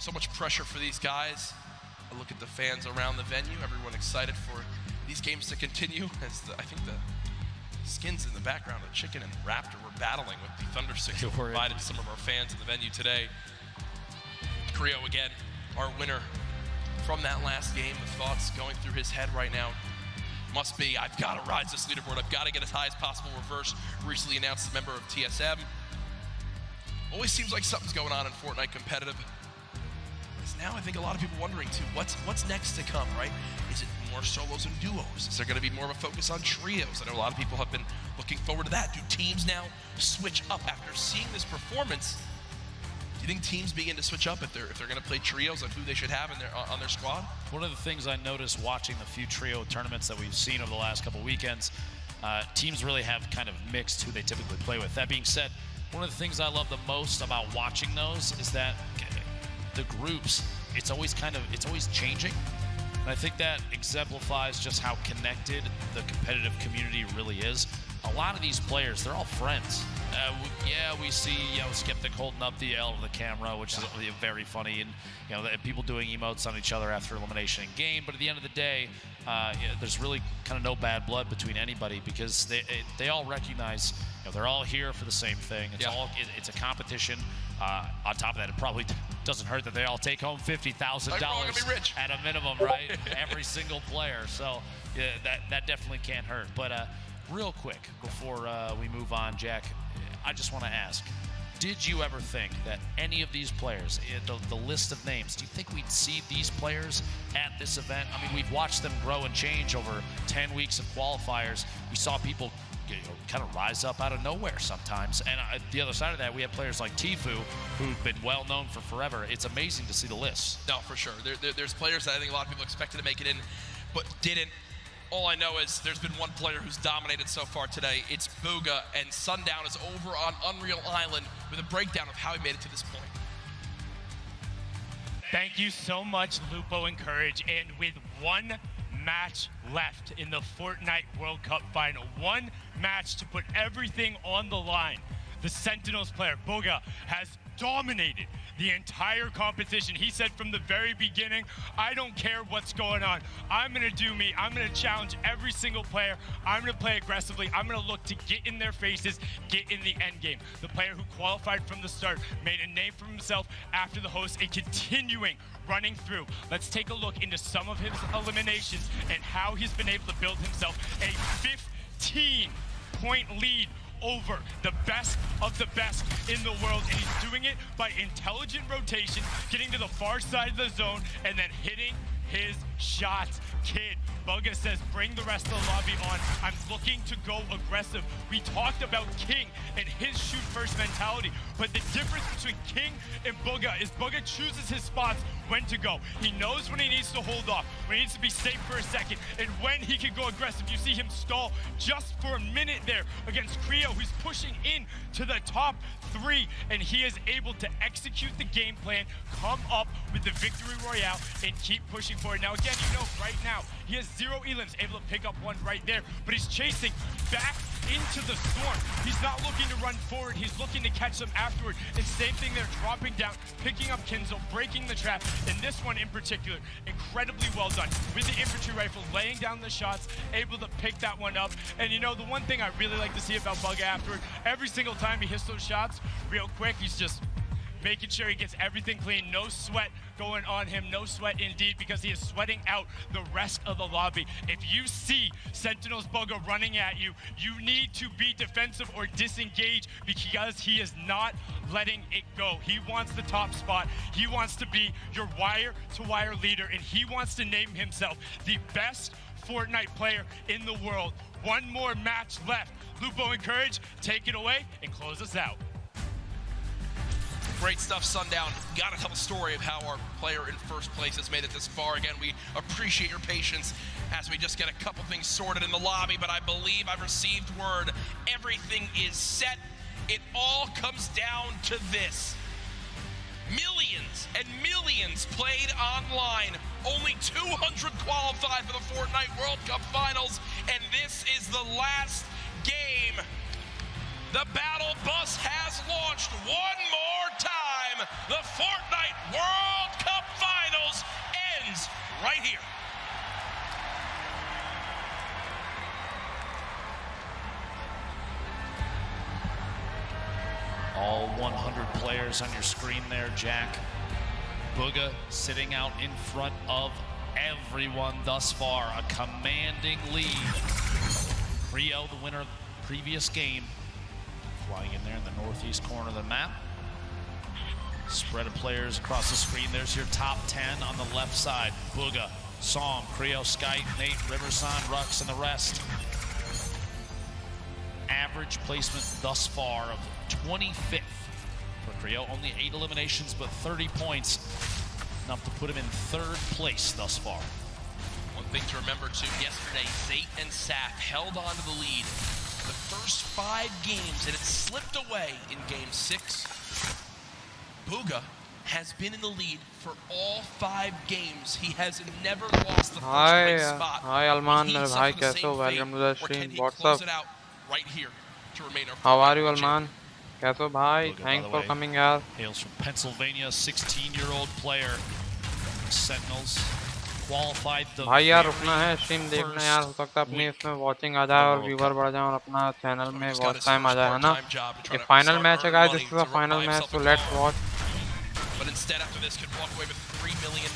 So much pressure for these guys. I look at the fans around the venue, everyone excited for these games to continue. As I think the skins in the background, the Chicken and Raptor, were battling with the Thunder Six that provided some of our fans in the venue today. Creo again, our winner from that last game. The thoughts going through his head right now must be, I've got to rise this leaderboard. I've got to get as high as possible. Reverse recently announced a member of TSM. Always seems like something's going on in Fortnite competitive. Now I think a lot of people wondering too, what's next to come, right? Is it more solos and duos? Is there going to be more of a focus on trios? I know a lot of people have been looking forward to that. Do teams now switch up after seeing this performance? Do you think teams begin to switch up if they're going to play trios on who they should have in on their squad? One of the things I noticed watching the few trio tournaments that we've seen over the last couple weekends, teams really have kind of mixed who they typically play with. That being said, one of the things I love the most about watching those is that the groups, it's always changing. And I think that exemplifies just how connected the competitive community really is. A lot of these players, they're all friends. Yeah, we see Skeptic holding up the L to the camera, which is very funny, and people doing emotes on each other after elimination in game. But at the end of the day, there's really kind of no bad blood between anybody, because they all recognize they're all here for the same thing. It's a competition. On top of that, it probably doesn't hurt that they all take home $50,000 at a minimum, right? Every single player. So yeah, that definitely can't hurt. But real quick before we move on, Jack, I just want to ask, did you ever think that any of these players, the list of names, do you think we'd see these players at this event? I mean, we've watched them grow and change over 10 weeks of qualifiers. We saw people kind of rise up out of nowhere sometimes. And the other side of that, we have players like Tfue, who've been well known for forever. It's amazing to see the list. No, for sure. There's players that I think a lot of people expected to make it in, but didn't. All I know is there's been one player who's dominated so far today. It's Booga, and Sundown is over on Unreal Island with a breakdown of how he made it to this point. Thank you so much, Lupo and Courage. And with one match left in the Fortnite World Cup final, one match to put everything on the line, the Sentinels player, Booga, has dominated the entire competition. He said from the very beginning, I don't care what's going on. I'm going to do me. I'm going to challenge every single player. I'm going to play aggressively. I'm going to look to get in their faces, get in the end game. The player who qualified from the start made a name for himself after the host and continuing running through. Let's take a look into some of his eliminations and how he's been able to build himself a 15-point lead over the best of the best in the world, and he's doing it by intelligent rotation, getting to the far side of the zone, and then hitting his shots. Kid, Booga says, bring the rest of the lobby on. I'm looking to go aggressive. We talked about King and his shoot first mentality, but the difference between King and Booga is Booga chooses his spots when to go. He knows when he needs to hold off, when he needs to be safe for a second, and when he can go aggressive. You see him stall just for a minute there against Creo, who's pushing in to the top 3, and he is able to execute the game plan, come up with the victory royale, and keep pushing forward. Now again, right now, he has 0 elims, able to pick up one right there, but he's chasing back into the storm. He's not looking to run forward, he's looking to catch them afterward. And same thing there, dropping down, picking up Kinzel, breaking the trap. And this one in particular, incredibly well done. With the infantry rifle, laying down the shots, able to pick that one up. And the one thing I really like to see about Booga afterward, every single time he hits those shots, real quick, he's just making sure he gets everything clean. No sweat going on him, no sweat indeed, because he is sweating out the rest of the lobby. If you see Sentinels Booga running at you, you need to be defensive or disengage, because he is not letting it go. He wants the top spot. He wants to be your wire-to-wire leader, and he wants to name himself the best Fortnite player in the world. One more match left. Lupo and Courage, take it away and close us out. Great stuff, Sundown. Gotta tell a story of how our player in first place has made it this far. Again, we appreciate your patience as we just get a couple things sorted in the lobby, but I believe I've received word. Everything is set. It all comes down to this. Millions and millions played online. Only 200 qualified for the Fortnite World Cup Finals, and this is the last game. The battle bus has launched one more time. The Fortnite World players on your screen there, Jack. Booga sitting out in front of everyone thus far. A commanding lead. Creo, the winner of the previous game, flying in there in the northeast corner of the map. Spread of players across the screen. There's your top 10 on the left side. Booga, Psalm, Creo, Skype, Nate, Riverson, Rux, and the rest. Average placement thus far of 25th for Creo. Only 8 eliminations, but 30 points. Enough to put him in 3rd place thus far. One thing to remember too, yesterday, Zate and Saf held on to the lead the first 5 games, and it slipped away in game 6. Booga has been in the lead for all 5 games. He has never lost the first place spot. Hi Alman, मेरे भाई कैसे हो? Welcome to the stream. What's up? Right here to remain our How are you, Alman? कैसे हो भाई? Thanks for coming, यार. Hails from Pennsylvania, 16-year-old player. Sentinels qualified the भाई यार रुकना है, स्ट्रीम देखना यार, हो सकता है अपनी इसमें वॉचिंग आ जाए और व्यूवर बढ़ जाए और अपना चैनल में वॉच टाइम आ जाए, है ना? ये फाइनल मैच है guys, this is a final match, so let's watch. But instead, after this, could walk away with $3 million.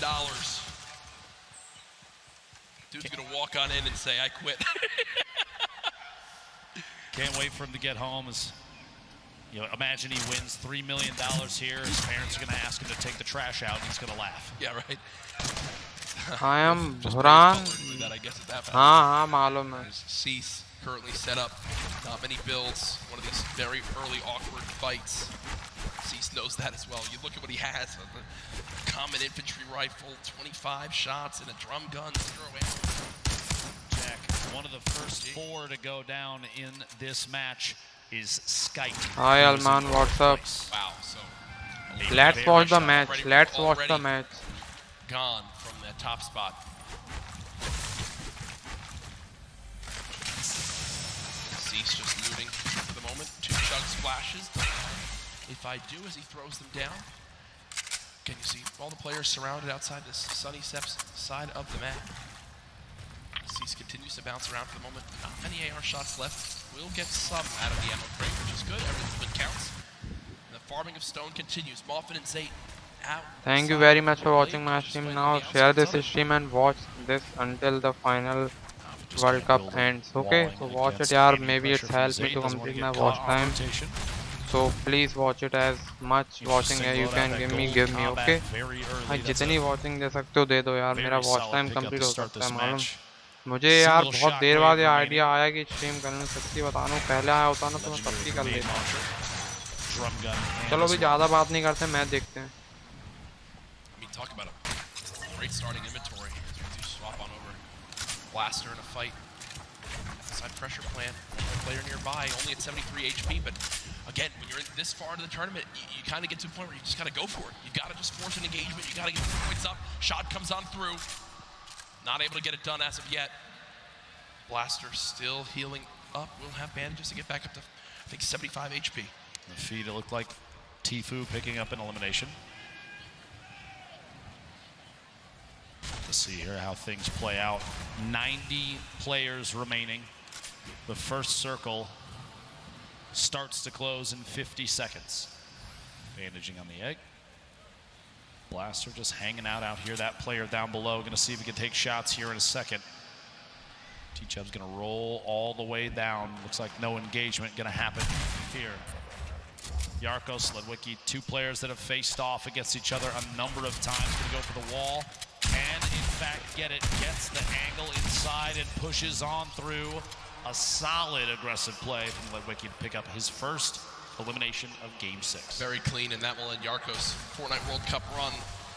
Dude's gonna walk on in and say, "I quit." Can't wait for him to get home. You know, imagine he wins $3 million here. His parents are gonna ask him to take the trash out, and he's gonna laugh. Yeah, right. I am Buran. हाँ मालूम है. Cease currently set up. Not many builds. One of these very early awkward fights. Cease knows that as well. You look at what he has: a common infantry rifle, 25 shots, and a drum gun, 0 ammo. Jack, one of the first 4 to go down in this match is Skype. Hi Alman, what's up? Wow. So let's watch the match. Let's watch the match. Gone from that top spot. Cease just looting for the moment. 2 chug splashes. If I do as he throws them down. Can you see all the players surrounded outside this Sunny Steps side of the map? Cease continues to bounce around for the moment. Not many AR shots left. Will get some out of the ammo crate, which is good. Everything counts. The farming of stone continues. Moffin and Zate out. Thank you very much for watching my stream. Now share this stream and watch this until the final World Cup ends. Okay, so watch it, yaar. Maybe it's helped me to complete my watch time. So please watch it as much watching as you can give me. Okay? भाई जितनी watching दे सकते हो दे दो यार. मेरा watch time complete हो सकता है मालूम. मुझे यार बहुत देर बाद ये आइडिया आया कि स्ट्रीम करने में. सच्ची बता रहा हूँ, पहले आया होता ना तो मैं तब ही कर लेता. चलो भी ज़्यादा बात नहीं करते, मैच देखते हैं. Talk about a great starting inventory. As you swap on over. Blaster in a fight. Side pressure plant. One player nearby, only at 73 HP. But again, when you're this far into the tournament, you kind of get to a point where you just got to go for it. You got to just force an engagement. You got to get the points up. Shot comes on through. Not able to get it done as of yet. Blaster still healing up. Will have bandages to get back up to, I think, 75 HP. The feed, it looked like Tfue picking up an elimination. Let's see here how things play out. 90 players remaining. The first circle starts to close in 50 seconds. Bandaging on the egg. Blaster just hanging out here. That player down below. Gonna see if he can take shots here in a second. T-Chub's gonna roll all the way down. Looks like no engagement gonna happen here. Yarko, Sledwicki, 2 players that have faced off against each other a number of times. Gonna go for the wall. And in fact get it, gets the angle inside and pushes on through. A solid aggressive play from Ledwicki to pick up his first elimination of Game 6. Very clean, and that will end Yarko's Fortnite World Cup run.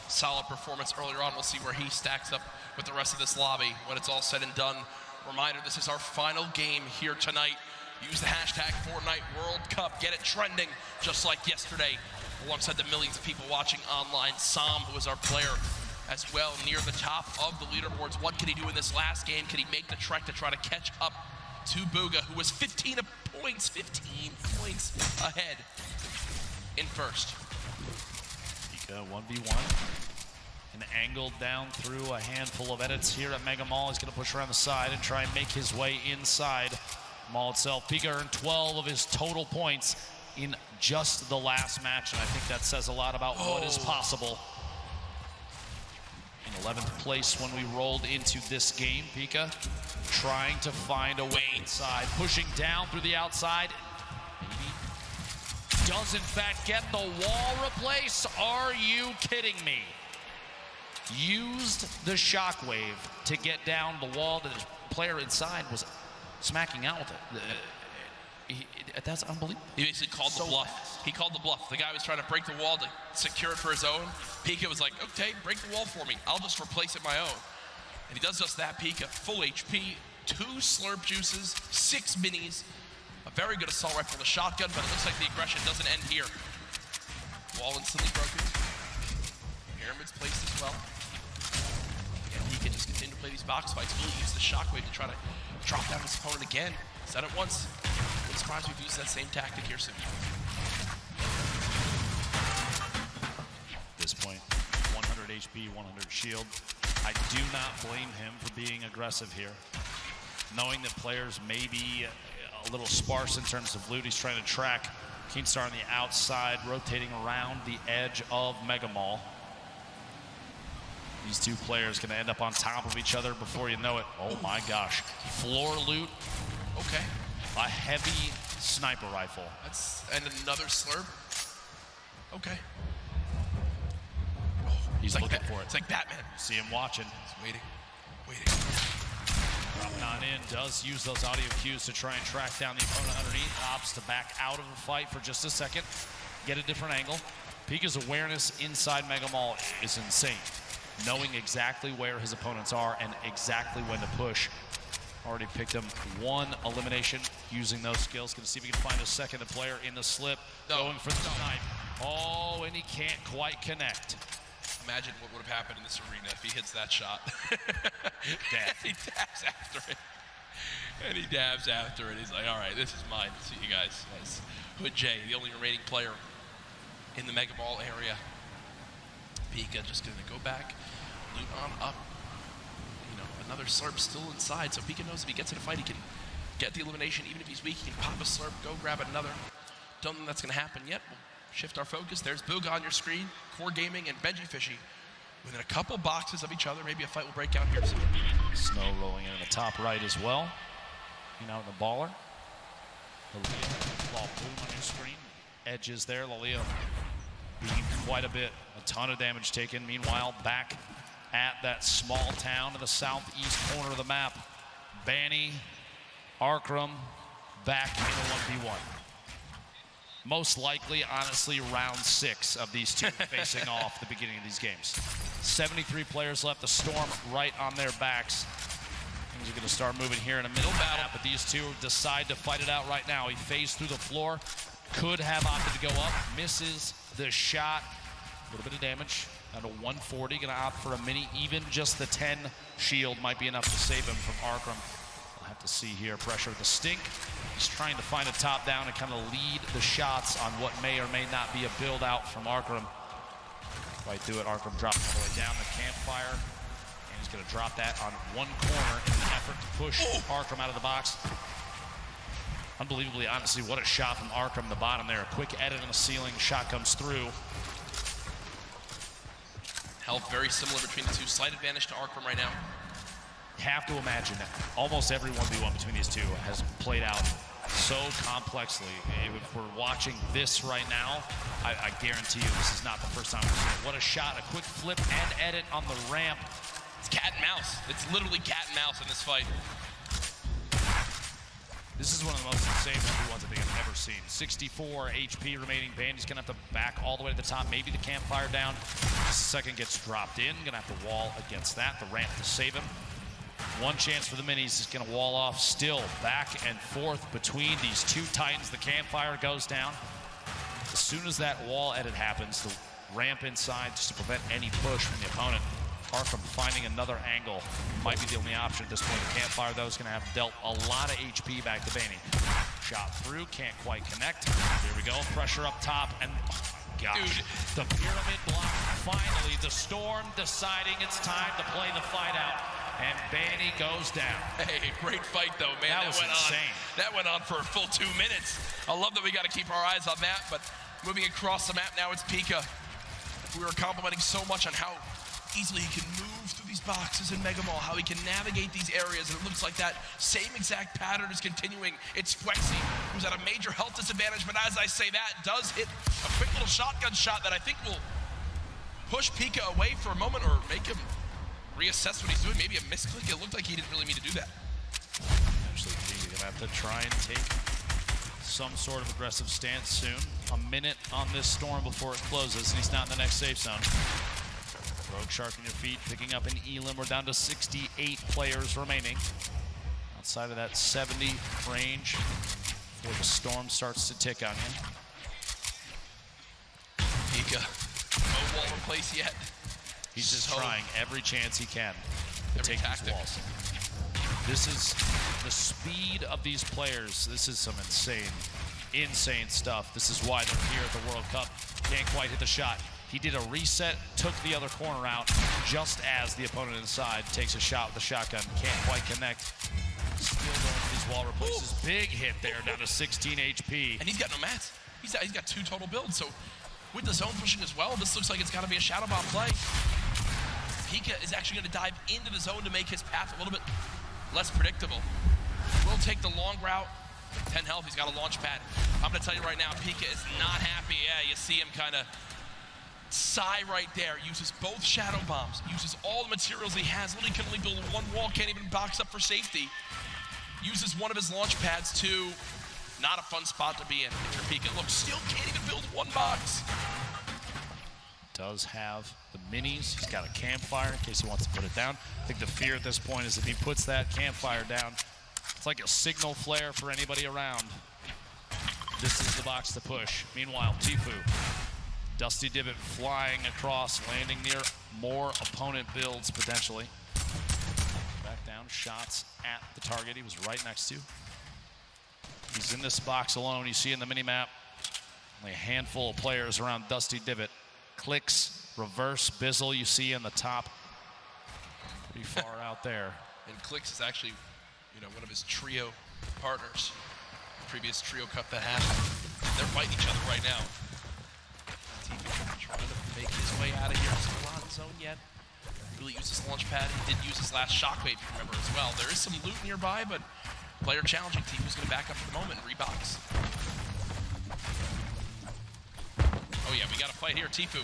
Solid performance earlier on. We'll see where he stacks up with the rest of this lobby when it's all said and done. Reminder, this is our final game here tonight. Use the hashtag Fortnite World Cup. Get it trending just like yesterday alongside the millions of people watching online. Sam, who is our player as well, near the top of the leaderboards. What can he do in this last game? Can he make the trek to try to catch up to Booga, who was 15 points ahead in first? Pika 1v1. And angled down through a handful of edits here at Mega Mall. He's going to push around the side and try and make his way inside Mall itself. Pika earned 12 of his total points in just the last match, and I think that says a lot about what is possible. In 11th place when we rolled into this game, Pika trying to find a way inside, pushing down through the outside. Maybe does in fact get the wall replace. Are you kidding me? Used the shockwave to get down the wall that the player inside was smacking out with it. That's unbelievable. He basically called the bluff. He called the bluff. The guy was trying to break the wall to secure it for his own. Pika was like, okay, break the wall for me. I'll just replace it my own. And he does just that. Pika, full HP, 2 slurp juices, 6 minis, a very good assault rifle with a shotgun, but it looks like the aggression doesn't end here. Wall instantly broken. Pyramid's placed as well. And he can just continue to play these box fights. Really use the shockwave to try to drop down his opponent again. Said it once. Wouldn't surprise me if we use that same tactic here soon. At this point, 100 HP, 100 shield. I do not blame him for being aggressive here. Knowing that players may be a little sparse in terms of loot, he's trying to track Keemstar on the outside, rotating around the edge of Mega Mall. These two players going to end up on top of each other before you know it. Oh my gosh. Floor loot. Okay. A heavy sniper rifle. And another slurp. Okay. He's like looking for it. It's like Batman. See him watching. He's waiting. Dropping on in, does use those audio cues to try and track down the opponent underneath. Opts to back out of the fight for just a second. Get a different angle. Pika's awareness inside Mega Mall is insane. Knowing exactly where his opponents are and exactly when to push. Already picked him 1 elimination using those skills. Gonna see if he can find a second player in the slip. Going for the snipe. Oh, and he can't quite connect. Imagine what would have happened in this arena if he hits that shot. He dabs after it. And he dabs after it. He's like, all right, this is mine. See you guys. As Hood J, the only remaining player in the Mega Ball area. Pika just gonna go back, loot on up. You know, another slurp still inside, so Pika knows if he gets in a fight, he can get the elimination. Even if he's weak, he can pop a slurp, go grab another. Don't think that's gonna happen yet. We'll shift our focus. There's Boog on your screen, Core Gaming and Benji Fishy. Within a couple boxes of each other, maybe a fight will break out here soon. Snow rolling in the top right as well. You know, the baller. Lalia, ball boom on your screen. Edges there, Lalia being quite a bit. A ton of damage taken. Meanwhile, back at that small town in the southeast corner of the map. Banny, Arkram, back in a 1v1. Most likely, honestly, round 6 of these two facing off the beginning of these games. 73 players left. The Storm right on their backs. Things are going to start moving here in a middle battle, but these two decide to fight it out right now. He phased through the floor. Could have opted to go up. Misses the shot. A little bit of damage. Down to 140. Going to opt for a mini. Even just the 10 shield might be enough to save him from Arkram. We'll have to see here. Pressure the stink. He's trying to find a top down and kind of lead the shots on what may or may not be a build out from Arkram. Right through it. Arkram dropping all the way down the campfire. And he's going to drop that on one corner in an effort to push Arkram out of the box. Unbelievably, honestly, what a shot from Arkram, the bottom there. A quick edit on the ceiling, shot comes through. Health very similar between the two. Slight advantage to Arkram right now. Have to imagine that almost every 1v1 between these two has played out so complexly. If we're watching this right now, I guarantee you this is not the first time we've seen it. What a shot, a quick flip and edit on the ramp. It's cat and mouse. It's literally cat and mouse in this fight. This is one of the most insane 1v1s I think I've ever seen. 64 HP remaining. Bandy's gonna have to back all the way to the top. Maybe the campfire down. Just a second gets dropped in. Gonna have to wall against that. The ramp to save him. One chance for the minis is gonna wall off. Still back and forth between these two titans. The campfire goes down. As soon as that wall edit happens, the ramp inside just to prevent any push from the opponent. Arkram finding another angle might be the only option at this point. The campfire, though, is going to have dealt a lot of HP back to Banny. Shot through, can't quite connect. Here we go, pressure up top, and oh my gosh, dude. The pyramid block. Finally, the Storm deciding it's time to play the fight out. And Banny goes down. Hey, great fight though, man. That was insane. That went on for a full 2 minutes. I love that we got to keep our eyes on that, but moving across the map now, it's Pika. We were complimenting so much on how easily he can move through these boxes in Mega Mall, how he can navigate these areas, and it looks like that same exact pattern is continuing. It's Flexi, who's at a major health disadvantage, but as I say that, does hit a quick little shotgun shot that I think will push Pika away for a moment or make him reassess what he's doing. Maybe a misclick. It looked like he didn't really mean to do that. Actually, Pika gonna have to try and take some sort of aggressive stance soon. A minute on this storm before it closes, and he's not in the next safe zone. Rogue Shark on your feet, picking up an Elim. We're down to 68 players remaining. Outside of that 70 range before the storm starts to tick on you. Pika, no wall in place yet. He's just trying every chance he can to take these walls. This is the speed of these players. This is some insane stuff. This is why they're here at the World Cup. Can't quite hit the shot. He did a reset, took the other corner out, just as the opponent inside takes a shot with the shotgun. Can't quite connect. Still going for these wall replaces. Big hit there, down to 16 HP. And he's got no mats. He's got 2 total builds. So with the zone pushing as well, this looks like it's got to be a Shadow Bomb play. Pika is actually going to dive into the zone to make his path a little bit less predictable. Will take the long route. 10 health, he's got a launch pad. I'm going to tell you right now, Pika is not happy. Yeah, you see him kind of sigh right there. Uses both Shadow Bombs. Uses all the materials he has. Literally can only build one wall. Can't even box up for safety. Uses one of his launch pads to not a fun spot to be in. If you're Pika, look, still can't even build one box. Does have the minis. He's got a campfire in case he wants to put it down. I think the fear at this point is if he puts that campfire down, it's like a signal flare for anybody around. This is the box to push. Meanwhile, Tfue, Dusty Divot flying across, landing near more opponent builds potentially. Back down, shots at the target he was right next to. He's in this box alone. You see in the minimap, only a handful of players around Dusty Divot. Clicks, reverse, Bizzle you see in the top. Pretty far out there. And Clicks is actually, one of his trio partners. Previous trio cup that happened. They're fighting each other right now. Tfue trying to make his way out of here. Still not in zone yet. Really used his launch pad. He did use his last shockwave, if you remember, as well. There is some loot nearby, but player challenging. Tfue's going to back up for the moment and rebox. Oh yeah, we got a fight here. Tfue,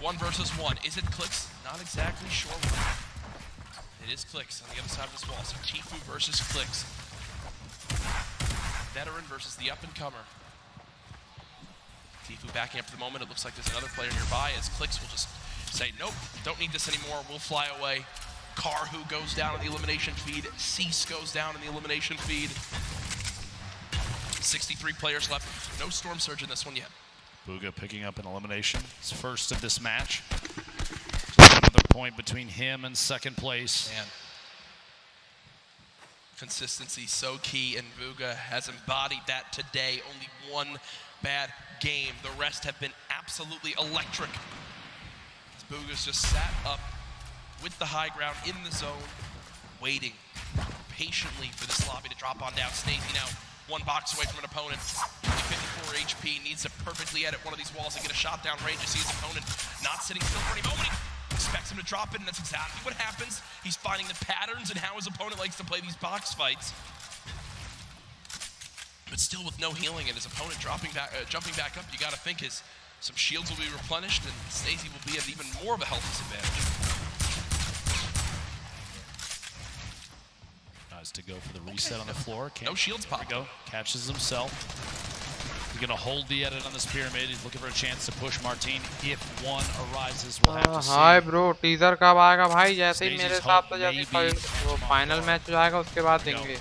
1 versus 1. Is it Clicks? Not exactly sure. It is Clicks on the other side of this wall. So Tfue versus Clicks. Veteran versus the up-and-comer. Tfue backing up for the moment. It looks like there's another player nearby as Clicks will just say, nope, don't need this anymore. We'll fly away. Karhu goes down in the elimination feed. Cease goes down in the elimination feed. 63 players left. No Storm Surge in this one yet. Bugha picking up an elimination. His first of this match. Just another point between him and second place. Man. Consistency so key, and Bugha has embodied that today. Only one bad game. The rest have been absolutely electric. Bugha's just sat up with the high ground in the zone, waiting patiently for this lobby to drop on down. Snazy now 1 box away from an opponent. Only 54 HP, needs to perfectly edit one of these walls and get a shot down range. You see his opponent not sitting still for any moment. He expects him to drop it, and that's exactly what happens. He's finding the patterns and how his opponent likes to play these box fights. But still with no healing and his opponent jumping back up, you got to think some shields will be replenished, and Snazy will be at even more of a health disadvantage. Tries to go for the reset on the floor. No shields pop. There we go. Catches himself. He's going to hold the edit on this pyramid. He's looking for a chance to push Martin if one arises. We'll have to see. Hi bro, teaser कब आएगा भाई? जैसे ही मेरे साथ तो जैसे वो final match हो जाएगा उसके बाद देंगे.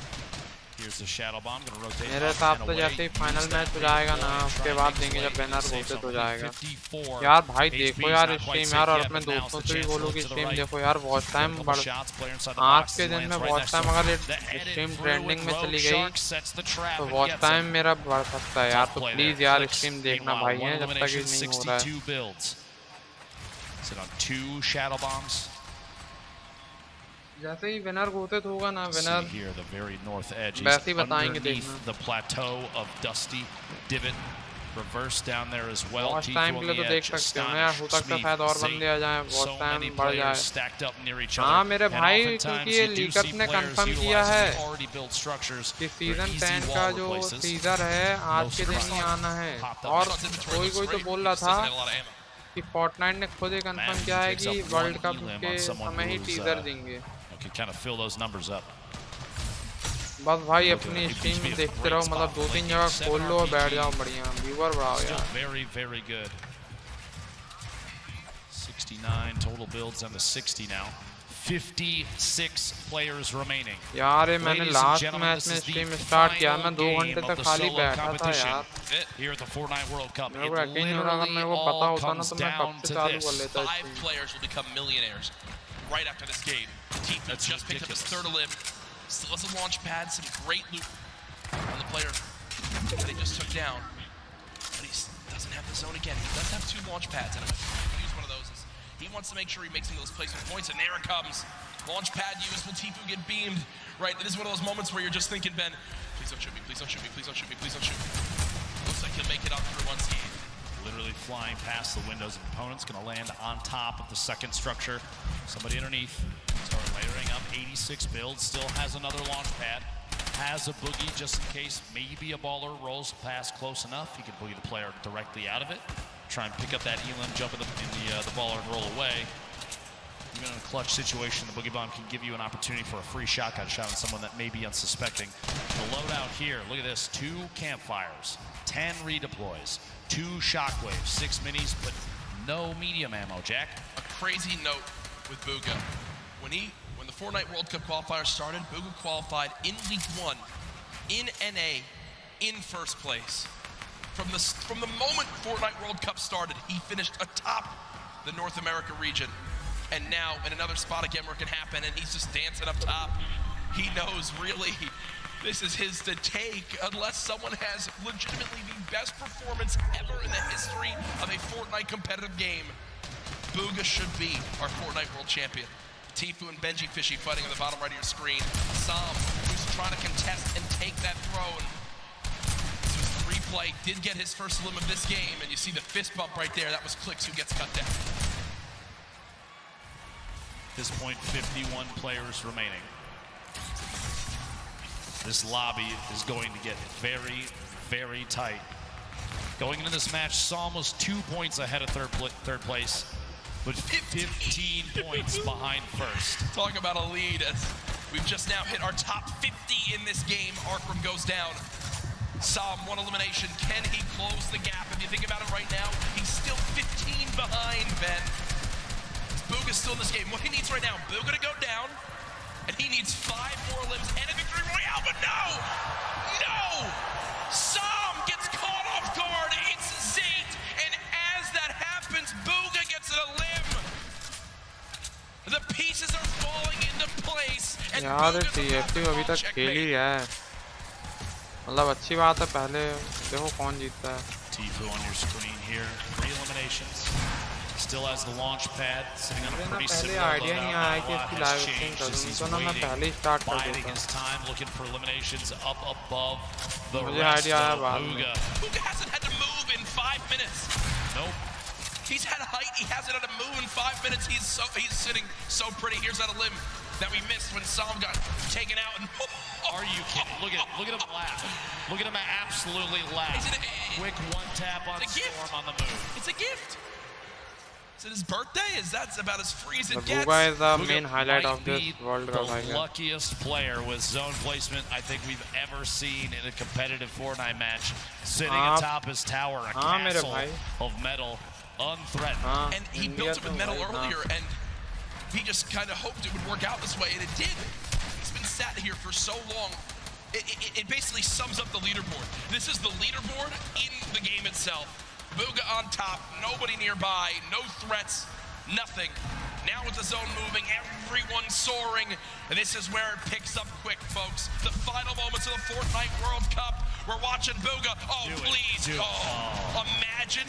Here's the shadow bomb, gonna rotate. मेरे साथ तो जैसे ही फाइनल मैच हो जाएगा ना, उसके बाद देंगे जब बैनर घोषित हो जाएगा. यार भाई देखो यार स्ट्रीम यार, और अपने दोस्तों से भी बोलो कि स्ट्रीम देखो यार. वॉच टाइम आज के दिन में वॉच टाइम अगर स्ट्रीम ट्रेंडिंग में चली गई तो वॉच टाइम मेरा बढ़ सकता है यार. तो प्लीज यार स्ट्रीम देखना भाई है जब तक ये नहीं हो रहा है. Sit on 2 shadow bombs. जैसे ही विनर घोषित होगा ना winner See here, the very north edge. वैसे ही He's बताएंगे underneath देखना। the plateau of Dusty Divot. Reverse down there as well. Watch Tifu time on के लिए the तो देख edge. सकते हो यार, हो सकता है शायद और बंदे आ जाएं, वॉच So टाइम many बढ़ players जाए। stacked up near each हाँ other. मेरे And भाई, oftentimes क्योंकि ये you do लीकर्स see ने players कंफर्म किया utilizing है the already built structures कि for सीजन easy 10 wall का जो replaces. टीजर है आज के दिन ही आना है। और कोई कोई तो बोल रहा था कि फोर्टनाइट ने खुद ही कंफर्म किया है कि वर्ल्ड कप के समय ही टीजर देंगे। You can kind of fill those numbers up. बस भाई अपनी स्ट्रीम में देखते रहो, मतलब 2-3 जगह खोल लो और बैठ जाओ, बढ़िया व्यूअर बढ़ाओ Still यार। very, very good. 69 total builds down to 60 now. 56 players remaining. यार ये मैंने Ladies and last gentlemen, match this में is the स्ट्रीम स्टार्ट किया, final मैं 2 game घंटे of तक the खाली solo बैठा था competition यार। here at the Fortnite World Cup. मेरे It को यकीन नहीं हो रहा, अगर मेरे को literally पता all होता ना comes तो मैं कब down से to चालू कर this. लेता 5 stream. players will become millionaires right after this game. Tifu That's just picked up his ridiculous. 3rd limb. Still has a launch pad, some great loot on the player that they just took down. But he doesn't have the zone again. He does have 2 launch pads, and I'm going to use one of those. He wants to make sure he makes some of those placement points, and there it comes. Launch pad used. Will Tifu get beamed? Right, this is one of those moments where you're just thinking, Ben, please don't shoot me, please don't shoot me, please don't shoot me, please don't shoot me. Looks like he'll make it up through one scheme. Literally flying past the windows of opponents, going to land on top of the second structure. Somebody underneath. Start layering up 86 builds. Still has another launch pad. Has a boogie just in case maybe a baller rolls past close enough. He can boogie the player directly out of it. Try and pick up that elim, jump in the baller and roll away. Even in a clutch situation, the boogie bomb can give you an opportunity for a free shotgun shot on someone that may be unsuspecting. The loadout here, look at this, 2 campfires, 10 redeploys, 2 shockwaves, 6 minis, but no medium ammo, Jack. A crazy note with Booga. When the Fortnite World Cup qualifier started, Booga qualified in Week 1 in NA in 1st place. From the moment Fortnite World Cup started, he finished atop the North America region. And now in another spot again where it can happen, and he's just dancing up top. He knows really this is his to take unless someone has legitimately the best performance ever in the history of a Fortnite competitive game. Booga should be our Fortnite World Champion. Tifu and Benji Fishy fighting on the bottom right of your screen. Sam, who's trying to contest and take that throw. And this was the replay. Did get his first limb of this game, and you see the fist bump right there. That was Clicks who gets cut down. At this point, 51 players remaining. This lobby is going to get very, very tight. Going into this match, Psalm was 2 points ahead of third place, but 15 points behind first. Talk about a lead as we've just now hit our top 50 in this game. Arkram goes down. Psalm, 1 elimination. Can he close the gap? If you think about it right now, he's still 15 behind, Ben. Booga's still in this game. What he needs right now, Booga to go down, and he needs 5 more limbs and a victory royale, but no! No! Psalm gets caught off guard. It's Zayt, and as that happens, Booga gets a limb. The pieces are falling into place, and यार Booga's TFT अभी तक खेल ही रहा है, मतलब अच्छी बात है। पहले देखो कौन जीतता है। Tifu on your screen here, 3 eliminations. Still has the launch pad, sitting on a pretty similar idea नहीं आया कि इसकी live loadout. stream Changed करूँ, as he's तो ना मैं waiting, पहले ही start कर biding देता। his time, looking for eliminations up above the मुझे rest idea आया of बाद में। Booga. Booga hasn't had to move in 5 minutes. Nope. He's had height, he hasn't had to move in 5 minutes. He's sitting so pretty. Here's that a limb that we missed when Psalm got taken out. And Are you kidding? Look at him laugh. Look at him absolutely laugh. Quick one tap on Storm on the move. It's a gift. Is it his birthday? That's about as free as it The gets. Booga is the Booga main highlight might of this be World Cup, I the guess. luckiest player with zone placement I think we've ever seen in a competitive Fortnite match. Sitting atop his tower, a castle of metal, unthreatened. And he built it with metal earlier, and he just kind of hoped it would work out this way, and it did. He's been sat here for so long. It basically sums up the leaderboard. This is the leaderboard in the game itself. Booga on top, nobody nearby, no threats, nothing. Now with the zone moving, everyone soaring, and this is where it picks up quick, folks. The final moments of the Fortnite World Cup. We're watching Booga. Oh, please. Oh, imagine.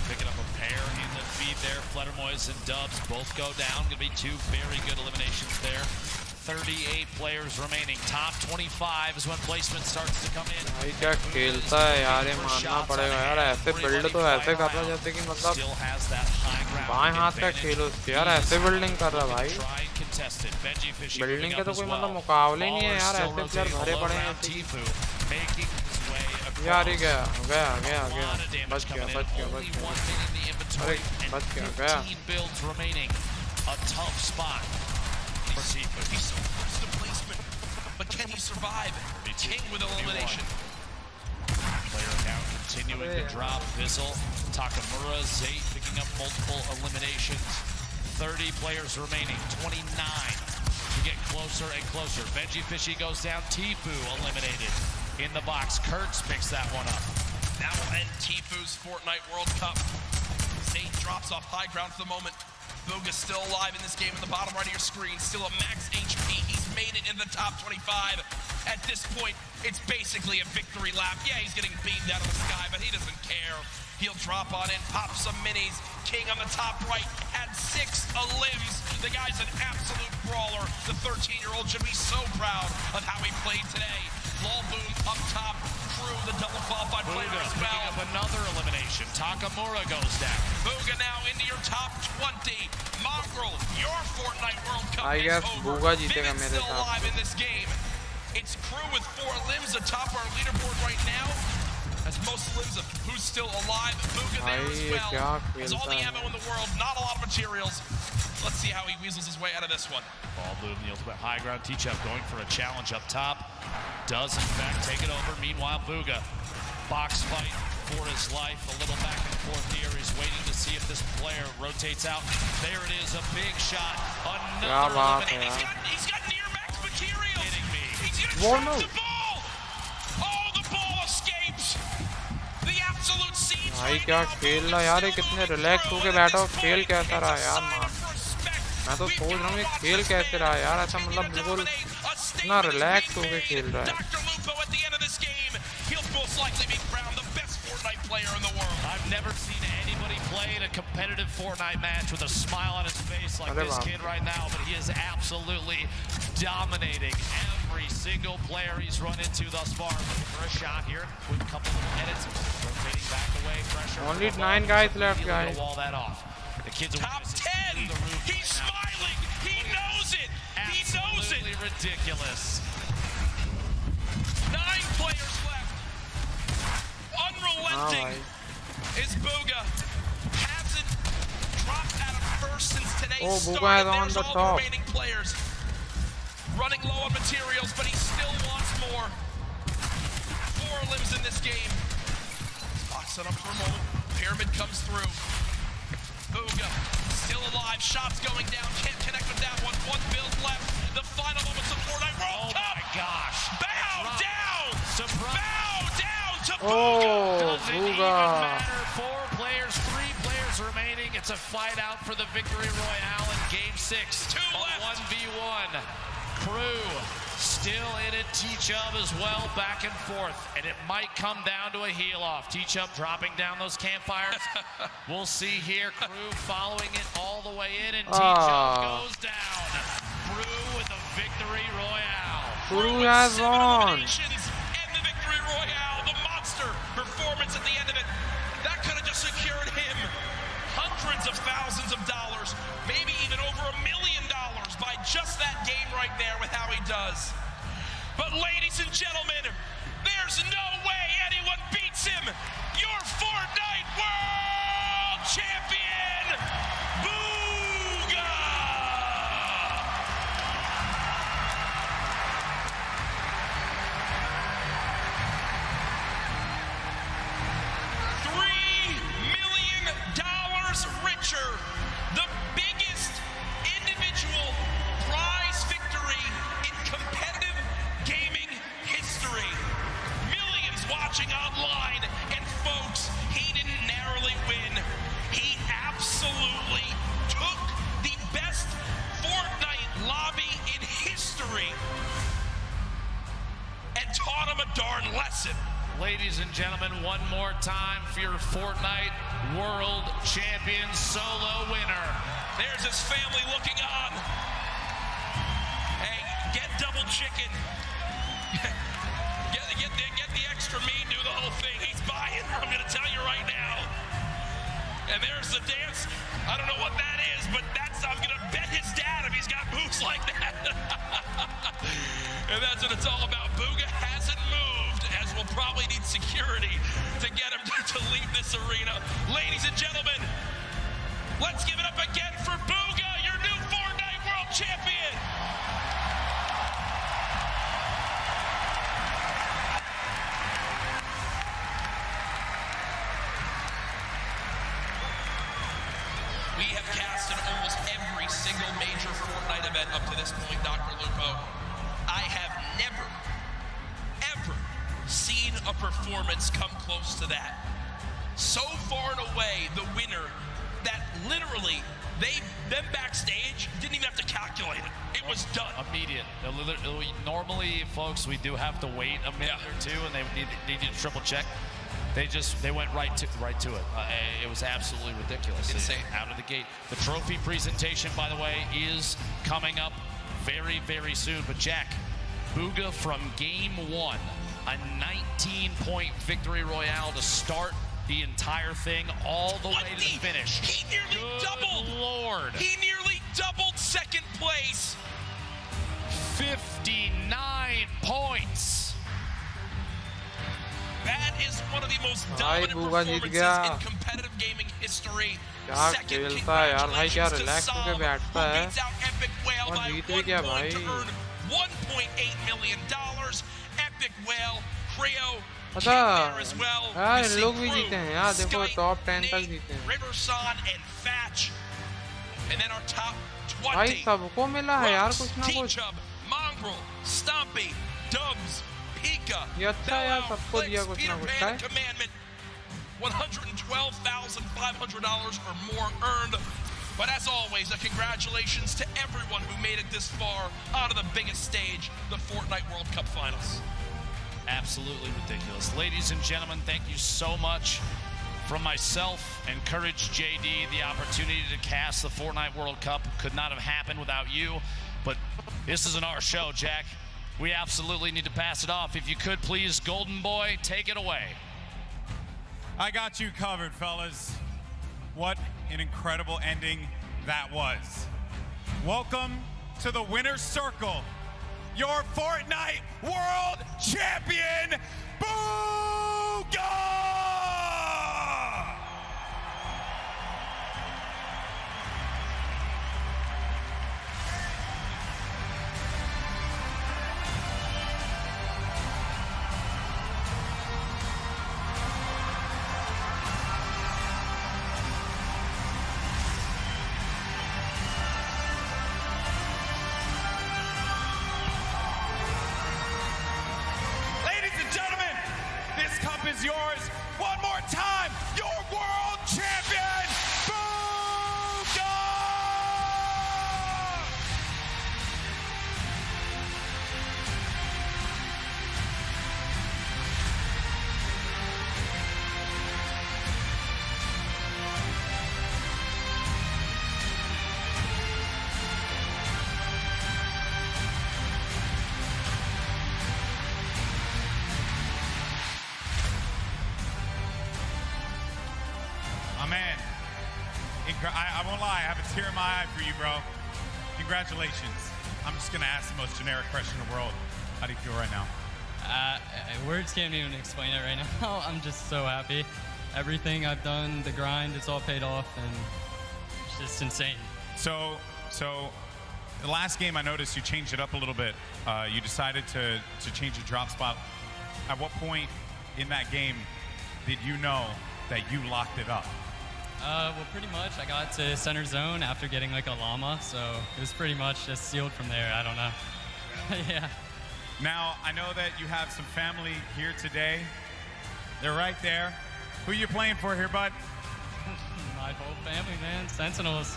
Picking up a pair in the feed there Fledermoys and Dubs both go down. Gonna be two very good eliminations there. 38 players remaining. Top 25 is when placement starts to come in. भाई क्या खेलता है यार, ये मानना पड़ेगा यार. ऐसे बिल्ड तो ऐसे कर रहा है जैसे कि मतलब बाएं हाथ का खेलो यार. ऐसे बिल्डिंग कर रहा भाई. बिल्डिंग के तो कोई मतलब मुकाबले नहीं है यार. ऐसे प्लेयर भरे पड़े हैं यार. ही गया गया गया गया. बच गया बच गया बच गया. अरे बच गया गया. A tough spot. He's so close to placement, but can he survive? King with elimination. Player now continuing to drop. Bizzle, Takamura, Zate picking up multiple eliminations. 30 players remaining, 29 to get closer and closer. Benji Fishy goes down, Tifu eliminated in the box. Kurtz picks that one up. That will end Tifu's Fortnite World Cup. Zate drops off high ground for the moment. Booga's still alive in this game in the bottom right of your screen. Still a max HP. He's made it in the top 25. At this point, it's basically a victory lap. Yeah, he's getting beamed out of the sky, but he doesn't care. He'll drop on in, pop some minis. King on the top right had 6 limbs. The guy's an absolute brawler. The 13-year-old should be so proud of how he played today. Lolboom up top. Crew, the double qualified player as well. Picking up another elimination. Takamura goes down. Booga now into your top 20. Mongrel, your Fortnite World Cup I is guess over. Booga जीतेगा Vivid's मेरे still साथ. alive in this game. It's Crew with 4 limbs atop our leaderboard right now. That's most limbs of who's still alive. Booga there as well. Has all the ammo in the world, not a lot of materials. Let's see how he weasels his way out of this one. Lolboom, the ultimate high ground. T-Chef going for a challenge up top. Does in fact take it over. Meanwhile, Booga, box fight for his life. A little back and forth here. He's waiting to see if this player rotates out. There it is, a big shot. Another elimination. He's got near max materials. Kidding me. He's gonna shoot the ball. Oh, the ball escapes. The absolute siege. भाई क्या खेल रहा यार. ये कितने relax होके बैठा हो. खेल कैसा रहा यार. मैं तो सोच रहा हूँ ये खेल कैसे रहा यार. ऐसा मतलब बिल्कुल इतना रिलैक्स होके खेल रहा है. I've never seen anybody play in a competitive Fortnite match with a smile on his face like this kid right now, but he is absolutely dominating every single player he's run into thus far. Looking for a shot here. Quick couple of edits. Rotating back away. Pressure. Only 9 guys left, guys. Wall that off. The kid's top 10. He's smiling. He knows it. He knows it. Absolutely ridiculous. 9 players left. Unrelenting is Booga. Hasn't dropped out of first since today's start. On there's the all top. the remaining players. Running low on materials, but he still wants more. 4 limbs in this game. Box it up for a moment. Pyramid comes through. Booga still alive. Shots going down. Can't connect with that one. 1 build left. The final moments of Fortnite World Cup. Oh my gosh. Bow down. Surprise. Bow down to Booga. Oh, Doesn't even Booga. matter. 4 players, 3 players remaining. It's a fight out for the victory royale in Game 6. 2 left. 1v1. Crew still in it. T-Chub as well, back and forth. And it might come down to a heel-off. T-Chub dropping down those campfires. We'll see here. Crew following it all the way in, and T-Chub goes down. Crew with a victory royale. Crew has won. And the victory royale. The monster performance at the end of it. That could have just secured him hundreds of thousands of dollars, maybe even over $1 million by just that game right there with how he does. But ladies and gentlemen, there's no way anyone beats him. Your Fortnite World Champion, Booga! $3 million richer, the biggest individual prize victory in competitive gaming history. Millions watching online, and folks, he didn't narrowly win. He absolutely took the best Fortnite lobby in history and taught him a darn lesson. Ladies and gentlemen, one more time for your Fortnite World Champion solo winner. There's his family looking on. Hey, get double chicken. get the extra meat, do the whole thing. He's buying, I'm going to tell you right now. And there's the dance. I don't know what that is, but I'm going to bet his dad if he's got moves like that. And that's what it's all about. Booga hasn't moved, as we'll probably need security to get him to leave this arena. Ladies and gentlemen, let's give it up again for Booga, your new Fortnite World Champion. We have cast in almost every single major Fortnite event up to this point, Dr. Lupo. I have never, ever seen a performance come close to that. So far and away, the winner that literally, them backstage didn't even have to calculate it. It was done. Immediate. Normally, folks, we do have to wait a minute or two, and they need you to triple check. They went right to it. It was absolutely ridiculous. Insane. Out of the gate. The trophy presentation, by the way, is coming up very, very soon. But Jack, Booga from game one, a 19-point victory royale to start the entire thing all the way to the finish. He nearly doubled. Lord. He nearly doubled second place. 59 points. That is one of the most dominant performances in competitive gaming history. Second, congratulations to Sam, who beats out Epic Whale by 1 point to earn $1.8 million. Epic Whale, Creo, King as well. यार लोग भी जीते हैं यार, देखो top 10 तक जीते हैं. Riverson and Fatch. And then our top 20. भाई सबको मिला है यार कुछ ना कुछ. T-Chub, Mongrel, Stompy, Dubs, Pika, ये अच्छा है यार, सबको दिया कुछ ना कुछ. है Commandment, $112,500 or more earned. But as always, a congratulations to everyone who made it this far onto the biggest stage, the Fortnite World Cup Finals. Absolutely ridiculous. Ladies and gentlemen, thank you so much. From myself and Courage JD, the opportunity to cast the Fortnite World Cup could not have happened without you. But this isn't our show, Jack. We absolutely need to pass it off. If you could, please, Golden Boy, take it away. I got you covered, fellas. What an incredible ending that was. Welcome to the winner's circle. Your Fortnite World Champion, Booga! Is yours one more time, your world champion, Booga! Man, I won't lie, I have a tear in my eye for you, bro. Congratulations. I'm just gonna ask the most generic question in the world. How do you feel right now? Words can't even explain it right now. I'm just so happy. Everything I've done, the grind, it's all paid off, and it's just insane. So the last game I noticed you changed it up a little bit. You decided to change the drop spot. At what point in that game did you know that you locked it up? Well, pretty much. I got to center zone after getting like a llama, so it was pretty much just sealed from there. I don't know. Yeah. Now, I know that you have some family here today. They're right there. Who you playing for here, bud? My whole family, man. Sentinels.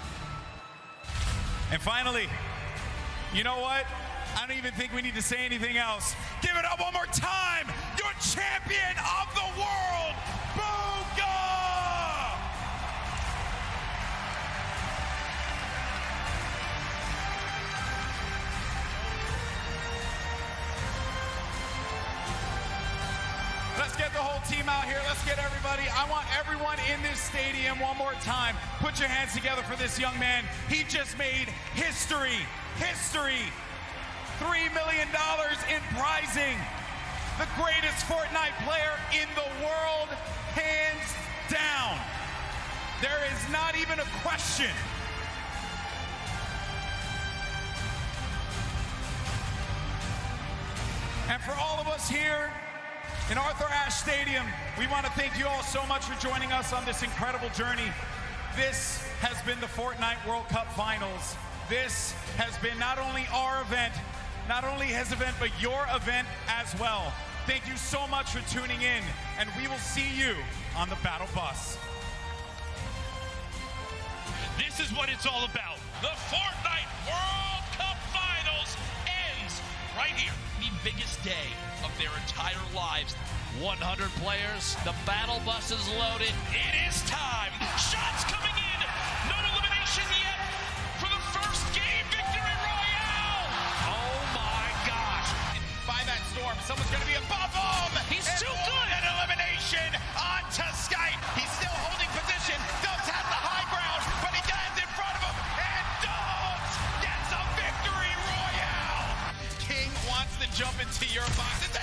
And finally, you know what? I don't even think we need to say anything else. Give it up one more time. Your champion of the world, Booga! whole team out here. Let's get everybody. I want everyone in this stadium one more time. Put your hands together for this young man. He just made history. History. $3 million in prizing. The greatest Fortnite player in the world, hands down. There is not even a question. And for all of us here in Arthur Ashe Stadium, we want to thank you all so much for joining us on this incredible journey. This has been the Fortnite World Cup Finals. This has been not only our event, not only his event, but your event as well. Thank you so much for tuning in, and we will see you on the Battle Bus. This is what it's all about. The Fortnite World Cup Finals ends right here. The biggest day of their entire lives. 100 players, the battle bus is loaded. It is time. Shots coming in. No elimination yet for the first game victory royale. Oh my gosh. By that storm, someone's going to be above him. He's too good. An elimination onto Skype. He's still holding position. Dubs has the high ground, but he lands in front of him. And Dubs gets a victory royale. King wants to jump into your box. It's